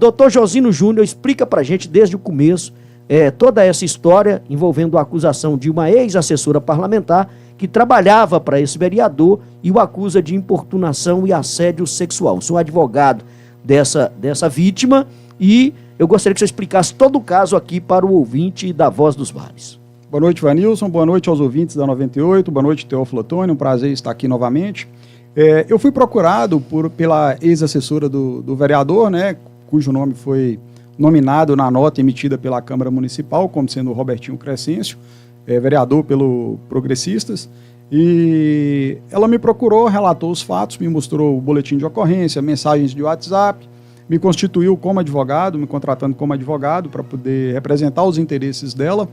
doutor Josino Júnior explica pra gente desde o começo toda essa história envolvendo a acusação de uma ex-assessora parlamentar que trabalhava para esse vereador e o acusa de importunação e assédio sexual. Sou advogado dessa vítima e eu gostaria que você explicasse todo o caso aqui para o ouvinte da Voz dos Vales. Boa noite, Vanilson. Boa noite aos ouvintes da 98. Boa noite, Teófilo Otônio. Um prazer estar aqui novamente. Eu fui procurado pela ex-assessora do vereador, né, cujo nome foi nominado na nota emitida pela Câmara Municipal, como sendo o Robertinho Crescêncio, vereador pelo Progressistas, e ela me procurou, relatou os fatos, me mostrou o boletim de ocorrência, mensagens de WhatsApp, me constituiu como advogado, me contratando como advogado para poder representar os interesses dela.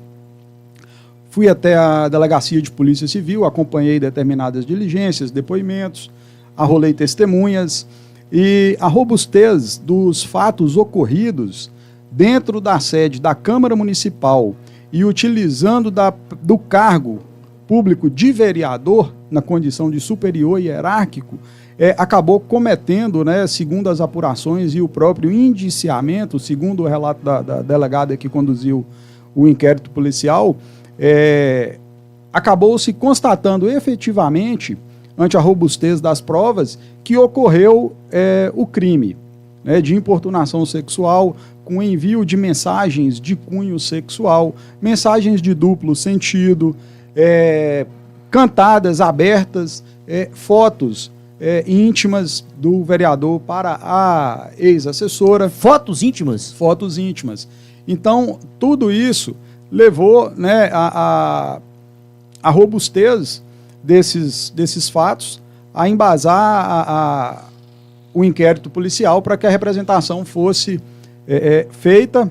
Fui até a Delegacia de Polícia Civil, acompanhei determinadas diligências, depoimentos, arrolei testemunhas e a robustez dos fatos ocorridos dentro da sede da Câmara Municipal e utilizando do cargo público de vereador na condição de superior hierárquico, acabou cometendo, né, segundo as apurações e o próprio indiciamento, segundo o relato da delegada que conduziu o inquérito policial, acabou se constatando efetivamente, ante a robustez das provas, que ocorreu o crime, né, de importunação sexual com envio de mensagens de cunho sexual, mensagens de duplo sentido, cantadas abertas, fotos íntimas do vereador para a ex-assessora. Fotos íntimas? Fotos íntimas. Então, tudo isso levou, né, a robustez desses fatos a embasar o inquérito policial para que a representação fosse feita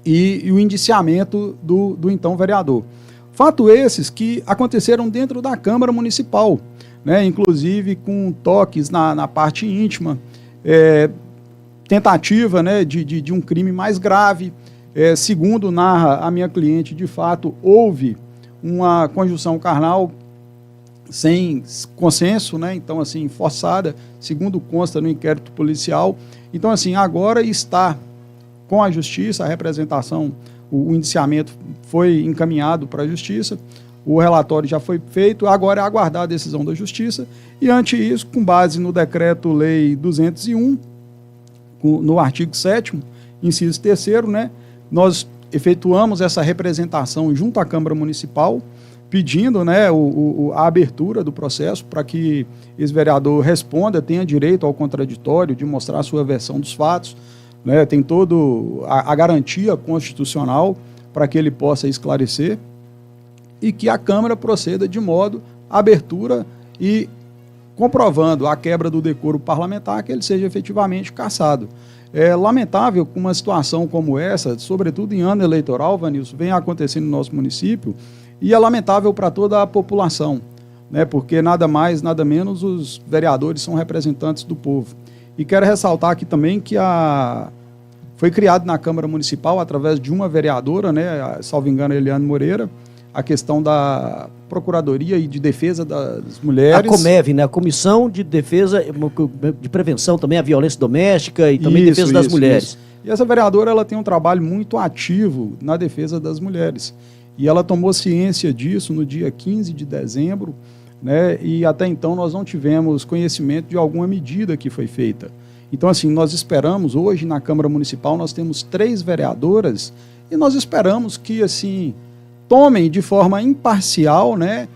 e o indiciamento do então vereador. Fato esses que aconteceram dentro da Câmara Municipal, né, inclusive com toques na parte íntima, tentativa, né, de um crime mais grave. Segundo narra a minha cliente, de fato, houve uma conjunção carnal sem consenso, né? Então, assim, forçada, segundo consta no inquérito policial. Então, assim, agora está com a Justiça, a representação, o indiciamento foi encaminhado para a Justiça, o relatório já foi feito, agora é aguardar a decisão da Justiça, e ante isso, com base no Decreto-Lei 201, no artigo 7º, inciso 3º, né, nós efetuamos essa representação junto à Câmara Municipal, pedindo, né, a abertura do processo para que esse vereador responda, tenha direito ao contraditório, de mostrar a sua versão dos fatos, né, tem toda a garantia constitucional para que ele possa esclarecer e que a Câmara proceda de modo à abertura e comprovando a quebra do decoro parlamentar, que ele seja efetivamente cassado. É lamentável que uma situação como essa, sobretudo em ano eleitoral, Vanilson, venha acontecendo no nosso município, e é lamentável para toda a população, né, porque nada mais, nada menos, os vereadores são representantes do povo. E quero ressaltar aqui também que foi criado na Câmara Municipal, através de uma vereadora, né, salvo engano, Eliane Moreira, a questão da Procuradoria e de Defesa das Mulheres. A COMEV, né? A Comissão de Defesa, de Prevenção também à Violência Doméstica e também Defesa das Mulheres. Isso. E essa vereadora, ela tem um trabalho muito ativo na defesa das mulheres. E ela tomou ciência disso no dia 15 de dezembro, né? E até então nós não tivemos conhecimento de alguma medida que foi feita. Então, assim, nós esperamos, hoje na Câmara Municipal, nós temos 3 vereadoras e nós esperamos que, assim, tomem de forma imparcial, né,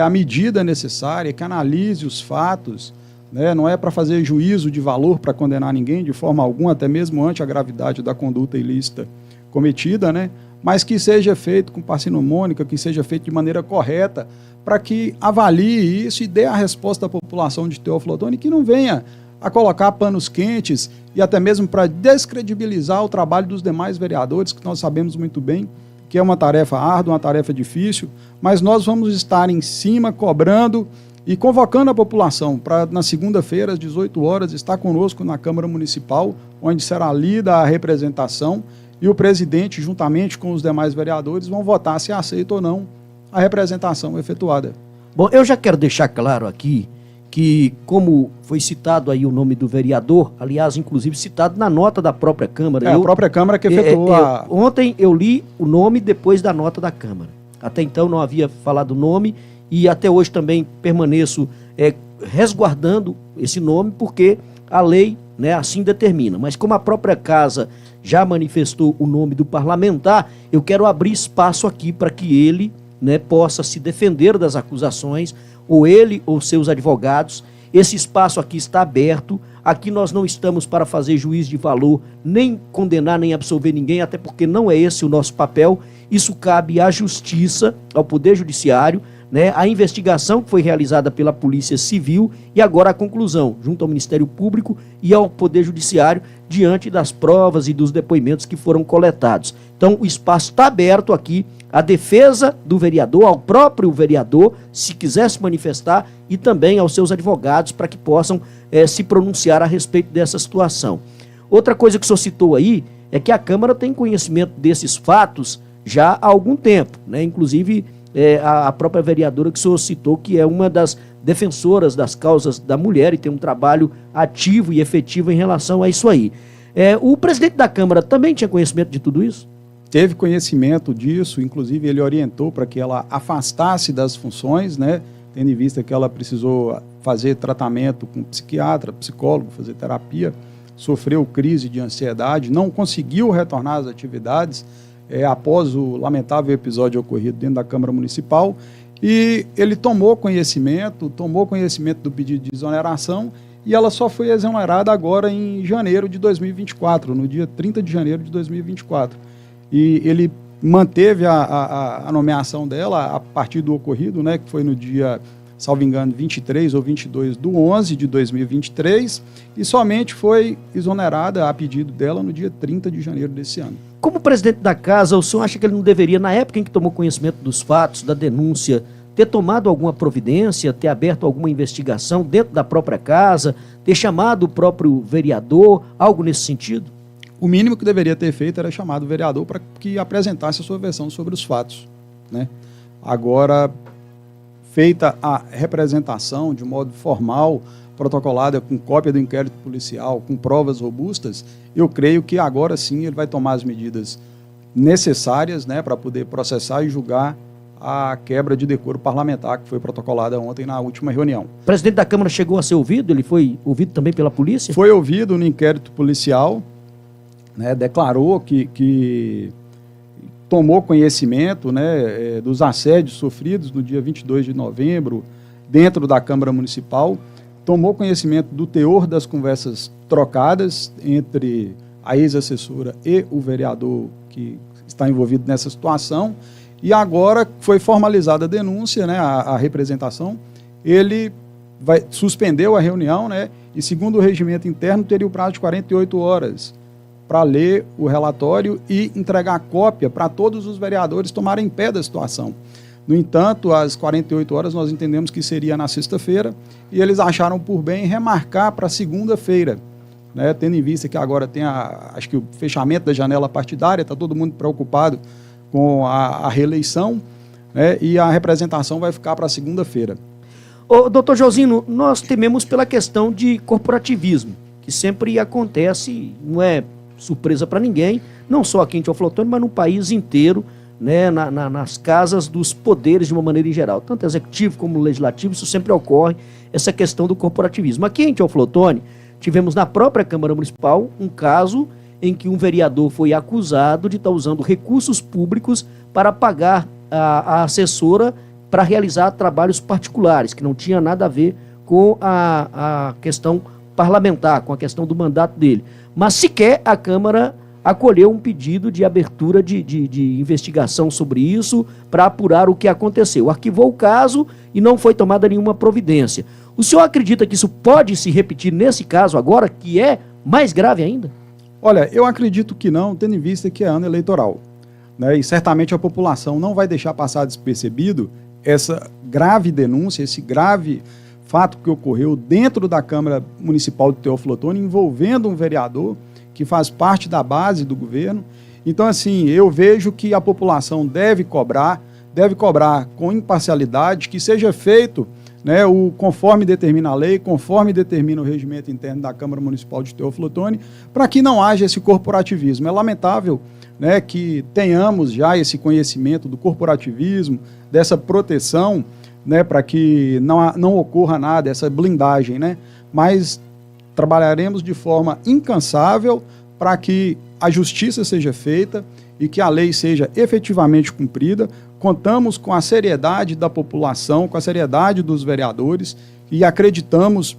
a medida necessária, que analise os fatos, né, não é para fazer juízo de valor para condenar ninguém de forma alguma, até mesmo ante a gravidade da conduta ilícita cometida, né, mas que seja feito com parcimônica, que seja feito de maneira correta, para que avalie isso e dê a resposta à população de Teófilo Otônio, que não venha a colocar panos quentes e até mesmo para descredibilizar o trabalho dos demais vereadores, que nós sabemos muito bem que é uma tarefa árdua, uma tarefa difícil, mas nós vamos estar em cima, cobrando e convocando a população para, na segunda-feira, às 18 horas, estar conosco na Câmara Municipal, onde será lida a representação e o presidente, juntamente com os demais vereadores, vão votar se aceita ou não a representação efetuada. Bom, eu já quero deixar claro aqui que, como foi citado aí o nome do vereador, aliás, inclusive citado na nota da própria Câmara. A própria Câmara que efetuou Ontem eu li o nome depois da nota da Câmara. Até então não havia falado o nome e até hoje também permaneço resguardando esse nome porque a lei, né, assim determina. Mas como a própria casa já manifestou o nome do parlamentar, eu quero abrir espaço aqui para que ele, né, possa se defender das acusações, ou ele ou seus advogados. Esse espaço aqui está aberto. Aqui nós não estamos para fazer juízo de valor, nem condenar, nem absolver ninguém, até porque não é esse o nosso papel. Isso cabe à Justiça, ao Poder Judiciário, né? A investigação que foi realizada pela Polícia Civil e agora a conclusão, junto ao Ministério Público e ao Poder Judiciário, diante das provas e dos depoimentos que foram coletados. Então, o espaço está aberto aqui à defesa do vereador, ao próprio vereador, se quiser se manifestar, e também aos seus advogados, para que possam se pronunciar a respeito dessa situação. Outra coisa que o senhor citou aí é que a Câmara tem conhecimento desses fatos já há algum tempo, né? Inclusive a própria vereadora que o senhor citou, que é uma das defensoras das causas da mulher e tem um trabalho ativo e efetivo em relação a isso aí. O presidente da Câmara também tinha conhecimento de tudo isso? Teve conhecimento disso, inclusive ele orientou para que ela afastasse das funções, né? Tendo em vista que ela precisou fazer tratamento com psiquiatra, psicólogo, fazer terapia, sofreu crise de ansiedade, não conseguiu retornar às atividades após o lamentável episódio ocorrido dentro da Câmara Municipal, e ele tomou conhecimento do pedido de exoneração, e ela só foi exonerada agora em janeiro de 2024, no dia 30 de janeiro de 2024. E ele manteve a nomeação dela a partir do ocorrido, né, que foi no dia, salvo engano, 23 ou 22 de 11 de 2023, e somente foi exonerada a pedido dela no dia 30 de janeiro desse ano. Como presidente da casa, o senhor acha que ele não deveria, na época em que tomou conhecimento dos fatos, da denúncia, ter tomado alguma providência, ter aberto alguma investigação dentro da própria casa, ter chamado o próprio vereador, algo nesse sentido? O mínimo que deveria ter feito era chamar o vereador para que apresentasse a sua versão sobre os fatos, né? Agora, feita a representação de modo formal, protocolada com cópia do inquérito policial, com provas robustas, eu creio que agora sim ele vai tomar as medidas necessárias, né, para poder processar e julgar a quebra de decoro parlamentar que foi protocolada ontem na última reunião. O presidente da Câmara chegou a ser ouvido? Ele foi ouvido também pela polícia? Foi ouvido no inquérito policial, né, declarou que tomou conhecimento, né, dos assédios sofridos no dia 22 de novembro dentro da Câmara Municipal, tomou conhecimento do teor das conversas trocadas entre a ex-assessora e o vereador que está envolvido nessa situação, e agora foi formalizada a denúncia, né, a representação, ele suspendeu a reunião, né, e segundo o regimento interno teria o prazo de 48 horas para ler o relatório e entregar a cópia para todos os vereadores tomarem pé da situação. No entanto, às 48 horas nós entendemos que seria na sexta-feira e eles acharam por bem remarcar para segunda-feira, né, tendo em vista que agora tem acho que o fechamento da janela partidária, está todo mundo preocupado com a reeleição, né, e a representação vai ficar para segunda-feira. Doutor Josino, nós tememos pela questão de corporativismo, que sempre acontece, não é surpresa para ninguém, não só aqui em Teoflotone, mas no país inteiro, né, nas casas dos poderes de uma maneira em geral, tanto executivo como legislativo, isso sempre ocorre, essa questão do corporativismo. Aqui em Teoflotone, tivemos na própria Câmara Municipal um caso em que um vereador foi acusado de estar usando recursos públicos para pagar a assessora para realizar trabalhos particulares, que não tinha nada a ver com a questão parlamentar, com a questão do mandato dele. Mas sequer a Câmara acolheu um pedido de abertura de investigação sobre isso para apurar o que aconteceu. Arquivou o caso e não foi tomada nenhuma providência. O senhor acredita que isso pode se repetir nesse caso agora, que é mais grave ainda? Olha, eu acredito que não, tendo em vista que é ano eleitoral, né? E certamente a população não vai deixar passar despercebido essa grave denúncia, esse grave fato que ocorreu dentro da Câmara Municipal de Teoflotone, envolvendo um vereador que faz parte da base do governo. Então, assim, eu vejo que a população deve cobrar com imparcialidade, que seja feito, né, conforme determina a lei, conforme determina o regimento interno da Câmara Municipal de Teófilo Otoni, para que não haja esse corporativismo. É lamentável, né, que tenhamos já esse conhecimento do corporativismo, dessa proteção, né, para que não ocorra nada, essa blindagem, né, mas trabalharemos de forma incansável para que a justiça seja feita e que a lei seja efetivamente cumprida. Contamos com a seriedade da população, com a seriedade dos vereadores e acreditamos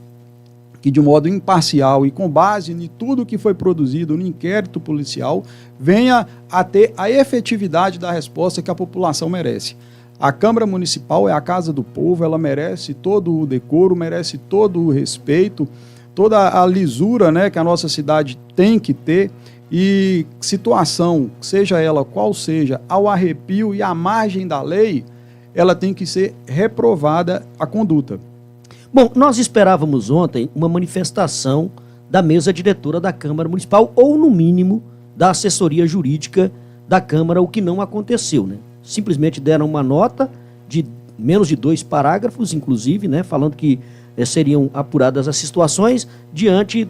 que de modo imparcial e com base em tudo que foi produzido no inquérito policial, venha a ter a efetividade da resposta que a população merece. A Câmara Municipal é a casa do povo, ela merece todo o decoro, merece todo o respeito, toda a lisura, né, que a nossa cidade tem que ter, e situação, seja ela qual seja, ao arrepio e à margem da lei, ela tem que ser reprovada a conduta. Bom, nós esperávamos ontem uma manifestação da mesa diretora da Câmara Municipal, ou no mínimo da assessoria jurídica da Câmara, o que não aconteceu, né? Simplesmente deram uma nota de menos de 2 parágrafos, inclusive, né, falando que seriam apuradas as situações diante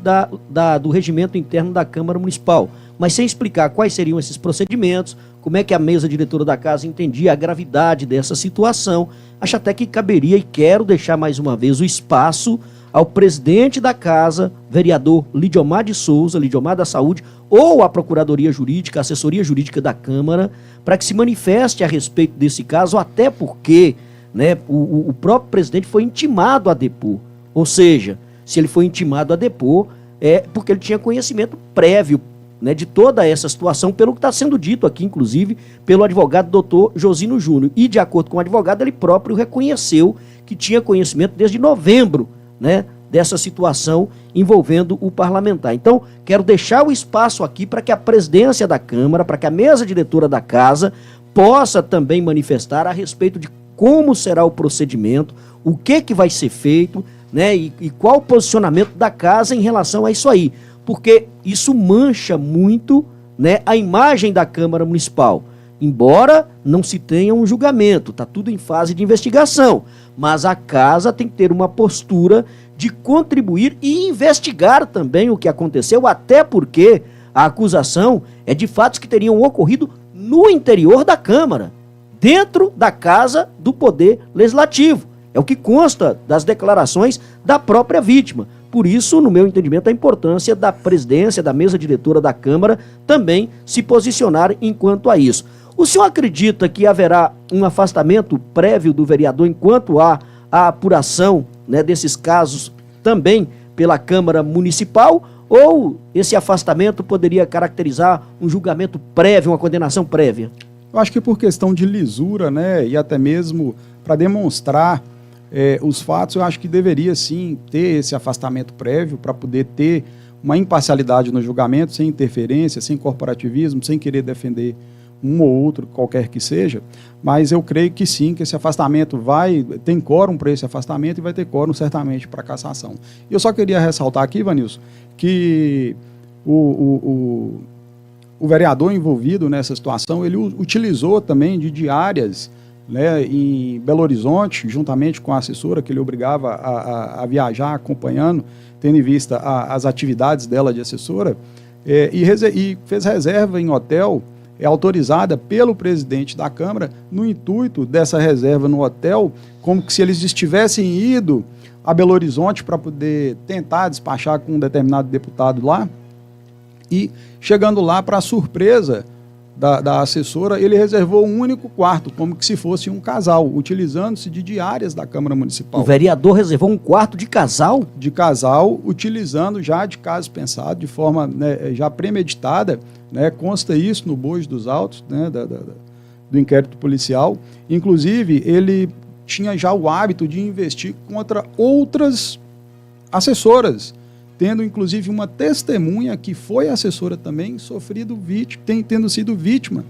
do regimento interno da Câmara Municipal, mas sem explicar quais seriam esses procedimentos, como é que a mesa diretora da casa entendia a gravidade dessa situação. Acho até que caberia, e quero deixar mais uma vez o espaço ao presidente da casa, vereador Lidiomar de Souza, Lidiomar da Saúde, ou a Procuradoria Jurídica, a Assessoria Jurídica da Câmara, para que se manifeste a respeito desse caso, até porque, né, o próprio presidente foi intimado a depor. Ou seja, se ele foi intimado a depor, é porque ele tinha conhecimento prévio, né, de toda essa situação, pelo que está sendo dito aqui, inclusive, pelo advogado doutor Josino Júnior. E, de acordo com o advogado, ele próprio reconheceu que tinha conhecimento desde novembro, né, dessa situação envolvendo o parlamentar. Então, quero deixar o espaço aqui para que a presidência da Câmara, para que a mesa diretora da casa possa também manifestar a respeito de como será o procedimento, o que vai ser feito, né, e qual o posicionamento da casa em relação a isso aí. Porque isso mancha muito, né, a imagem da Câmara Municipal. Embora não se tenha um julgamento, está tudo em fase de investigação, mas a casa tem que ter uma postura de contribuir e investigar também o que aconteceu, até porque a acusação é de fatos que teriam ocorrido no interior da Câmara, dentro da Casa do Poder Legislativo. É o que consta das declarações da própria vítima. Por isso, no meu entendimento, a importância da presidência, da mesa diretora da Câmara também se posicionar enquanto a isso. O senhor acredita que haverá um afastamento prévio do vereador enquanto há a apuração, né, desses casos também pela Câmara Municipal, ou esse afastamento poderia caracterizar um julgamento prévio, uma condenação prévia? Eu acho que por questão de lisura, né, e até mesmo para demonstrar os fatos, eu acho que deveria sim ter esse afastamento prévio para poder ter uma imparcialidade no julgamento, sem interferência, sem corporativismo, sem querer defender um ou outro, qualquer que seja, mas eu creio que sim, que esse afastamento tem quórum para esse afastamento e vai ter quórum certamente para cassação. E eu só queria ressaltar aqui, Vanilson, que o vereador envolvido nessa situação, ele utilizou também de diárias, né, em Belo Horizonte, juntamente com a assessora que ele obrigava a viajar acompanhando, tendo em vista as atividades dela de assessora, e fez reserva em hotel autorizada pelo presidente da Câmara, no intuito dessa reserva no hotel, como que se eles estivessem ido a Belo Horizonte para poder tentar despachar com um determinado deputado lá, e chegando lá, para surpresa da assessora, ele reservou um único quarto, como que se fosse um casal, utilizando-se de diárias da Câmara Municipal. O vereador reservou um quarto de casal? De casal, utilizando já de caso pensado, de forma, né, já premeditada, né, consta isso no bojo dos autos, né, do inquérito policial. Inclusive, ele tinha já o hábito de investir contra outras assessoras, tendo inclusive uma testemunha que foi assessora também, tendo sido vítima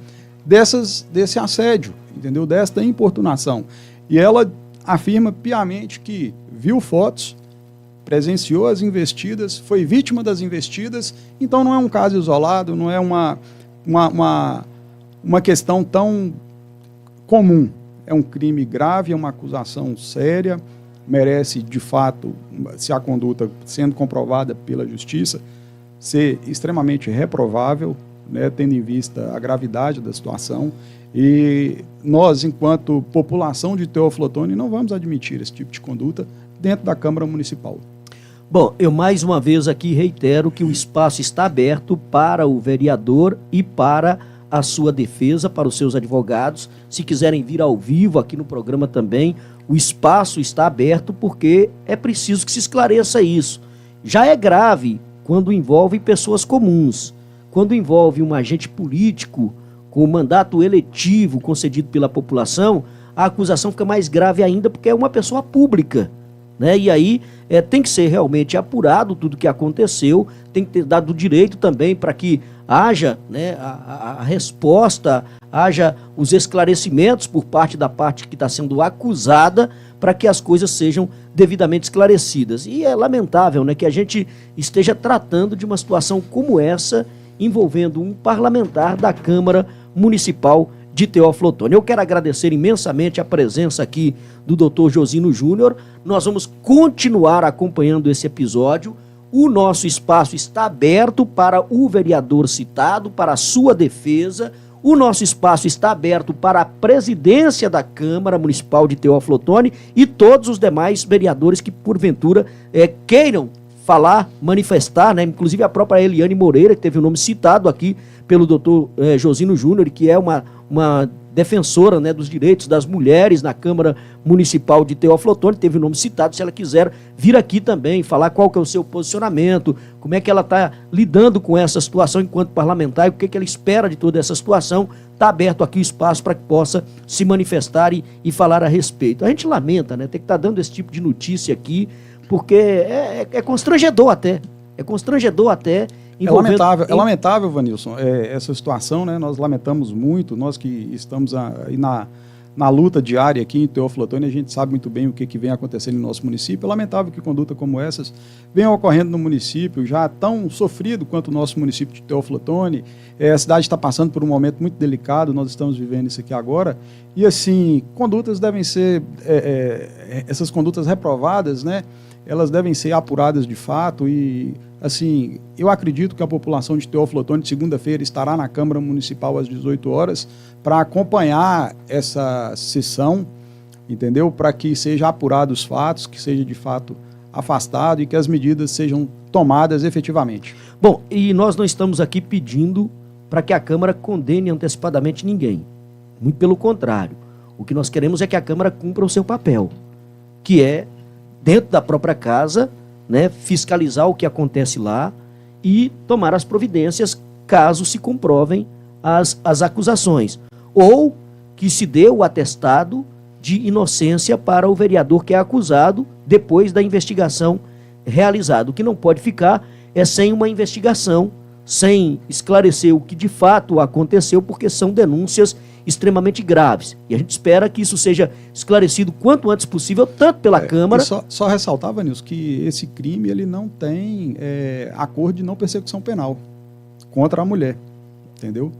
desse assédio, entendeu? Desta importunação. E ela afirma piamente que viu fotos, presenciou as investidas, foi vítima das investidas, então não é um caso isolado, não é uma questão tão comum. É um crime grave, é uma acusação séria, merece, de fato, se a conduta sendo comprovada pela justiça, ser extremamente reprovável, né, tendo em vista a gravidade da situação. E nós, enquanto população de Teófilo Otoni, não vamos admitir esse tipo de conduta dentro da Câmara Municipal. Bom, eu mais uma vez aqui reitero que o espaço está aberto para o vereador e para a sua defesa, para os seus advogados. Se quiserem vir ao vivo aqui no programa também, o espaço está aberto, porque é preciso que se esclareça isso. Já é grave quando envolve pessoas comuns, quando envolve um agente político com mandato eletivo concedido pela população, a acusação fica mais grave ainda, porque é uma pessoa pública, né? E aí tem que ser realmente apurado tudo o que aconteceu, tem que ter dado direito também para que haja, né, a resposta, haja os esclarecimentos por parte da parte que está sendo acusada, para que as coisas sejam devidamente esclarecidas. E é lamentável, né, que a gente esteja tratando de uma situação como essa, envolvendo um parlamentar da Câmara Municipal de Teófilo Otoni. Eu quero agradecer imensamente a presença aqui do Dr. Josino Júnior. Nós vamos continuar acompanhando esse episódio. O nosso espaço está aberto para o vereador citado, para a sua defesa. O nosso espaço está aberto para a presidência da Câmara Municipal de Teófilo Otoni e todos os demais vereadores que, porventura, queiram falar, manifestar, né? Inclusive a própria Eliane Moreira, que teve o nome citado aqui pelo doutor Josino Júnior, que é uma defensora, né, dos direitos das mulheres na Câmara Municipal de Teófilo Otoni, teve o nome citado. Se ela quiser vir aqui também, falar qual que é o seu posicionamento, como é que ela está lidando com essa situação enquanto parlamentar, e o que ela espera de toda essa situação, está aberto aqui o espaço para que possa se manifestar e falar a respeito. A gente lamenta, né, ter que estar dando esse tipo de notícia aqui, porque é constrangedor até. É constrangedor até. É lamentável, Vanilson, essa situação, né? Nós lamentamos muito, nós que estamos aí na luta diária aqui em Teófilo Otoni, a gente sabe muito bem o que vem acontecendo no nosso município. É lamentável que conduta como essas venham ocorrendo no município, já tão sofrido quanto o nosso município de Teófilo Otoni. A cidade está passando por um momento muito delicado, nós estamos vivendo isso aqui agora, e assim, condutas devem ser, essas condutas reprovadas, né? Elas devem ser apuradas de fato e, assim, eu acredito que a população de Teófilo Otoni, segunda-feira, estará na Câmara Municipal às 18 horas para acompanhar essa sessão, entendeu? Para que seja apurado os fatos, que seja de fato afastado e que as medidas sejam tomadas efetivamente. Bom, e nós não estamos aqui pedindo para que a Câmara condene antecipadamente ninguém. Muito pelo contrário. O que nós queremos é que a Câmara cumpra o seu papel, que é, dentro da própria casa, né, fiscalizar o que acontece lá e tomar as providências caso se comprovem as acusações. Ou que se dê o atestado de inocência para o vereador que é acusado depois da investigação realizada. O que não pode ficar é sem uma investigação, sem esclarecer o que de fato aconteceu, porque são denúncias extremamente graves. E a gente espera que isso seja esclarecido quanto antes possível, tanto pela Câmara... Só ressaltar, Vanilson, que esse crime ele não tem acordo de não persecução penal contra a mulher, entendeu?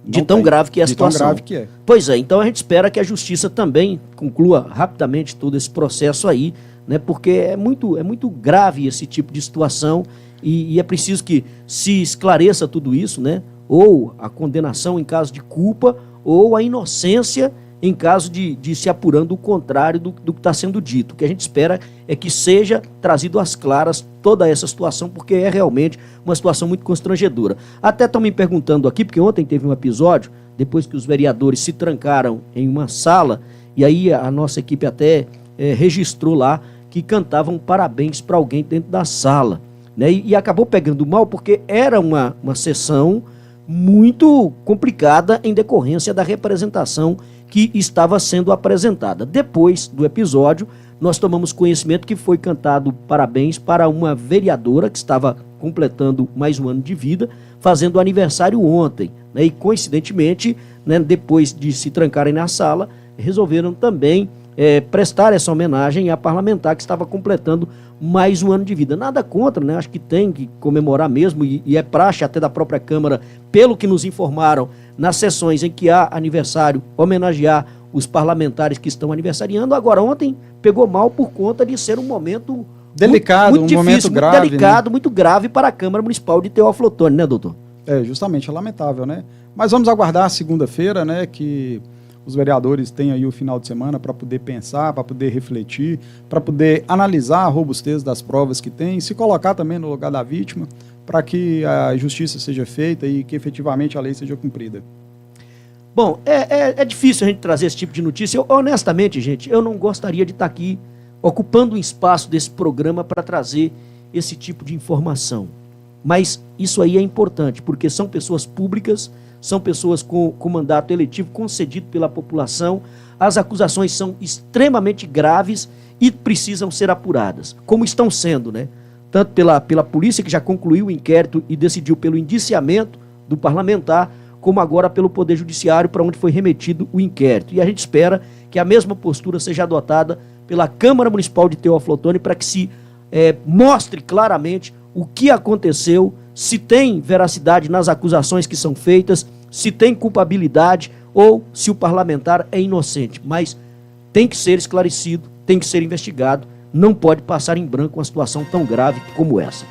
De tão grave que é a situação. Tão grave que é. Pois é, então a gente espera que a Justiça também conclua rapidamente todo esse processo aí, né? Porque é muito grave esse tipo de situação e é preciso que se esclareça tudo isso, né? Ou a condenação em caso de culpa, ou a inocência em caso de se apurando o contrário do que está sendo dito. O que a gente espera é que seja trazido às claras toda essa situação, porque é realmente uma situação muito constrangedora. Até estão me perguntando aqui, porque ontem teve um episódio, depois que os vereadores se trancaram em uma sala, e aí a nossa equipe até registrou lá que cantavam parabéns para alguém dentro da sala, né? E acabou pegando mal, porque era uma sessão muito complicada em decorrência da representação que estava sendo apresentada. Depois do episódio, nós tomamos conhecimento que foi cantado parabéns para uma vereadora que estava completando mais um ano de vida, fazendo aniversário ontem, né? E coincidentemente, né, depois de se trancarem na sala, resolveram também prestar essa homenagem à parlamentar que estava completando mais um ano de vida. Nada contra, né? Acho que tem que comemorar mesmo e é praxe até da própria Câmara, pelo que nos informaram, nas sessões em que há aniversário, homenagear os parlamentares que estão aniversariando. Agora, ontem pegou mal por conta de ser um momento delicado, muito difícil, momento grave, muito delicado, né? Muito grave para a Câmara Municipal de Teófilo Otoni, né, doutor? Justamente, é lamentável, né? Mas vamos aguardar a segunda-feira, né, que os vereadores têm aí o final de semana para poder pensar, para poder refletir, para poder analisar a robustez das provas que tem, se colocar também no lugar da vítima, para que a justiça seja feita e que efetivamente a lei seja cumprida. Bom, é difícil a gente trazer esse tipo de notícia. Honestamente, gente, eu não gostaria de estar aqui ocupando um espaço desse programa para trazer esse tipo de informação. Mas isso aí é importante, porque são pessoas públicas, são pessoas com mandato eletivo concedido pela população. As acusações são extremamente graves e precisam ser apuradas, como estão sendo, né? Tanto pela polícia, que já concluiu o inquérito e decidiu pelo indiciamento do parlamentar, como agora pelo Poder Judiciário, para onde foi remetido o inquérito. E a gente espera que a mesma postura seja adotada pela Câmara Municipal de Teófilo Otoni, para que se mostre claramente o que aconteceu, se tem veracidade nas acusações que são feitas, se tem culpabilidade ou se o parlamentar é inocente. Mas tem que ser esclarecido, tem que ser investigado, não pode passar em branco uma situação tão grave como essa.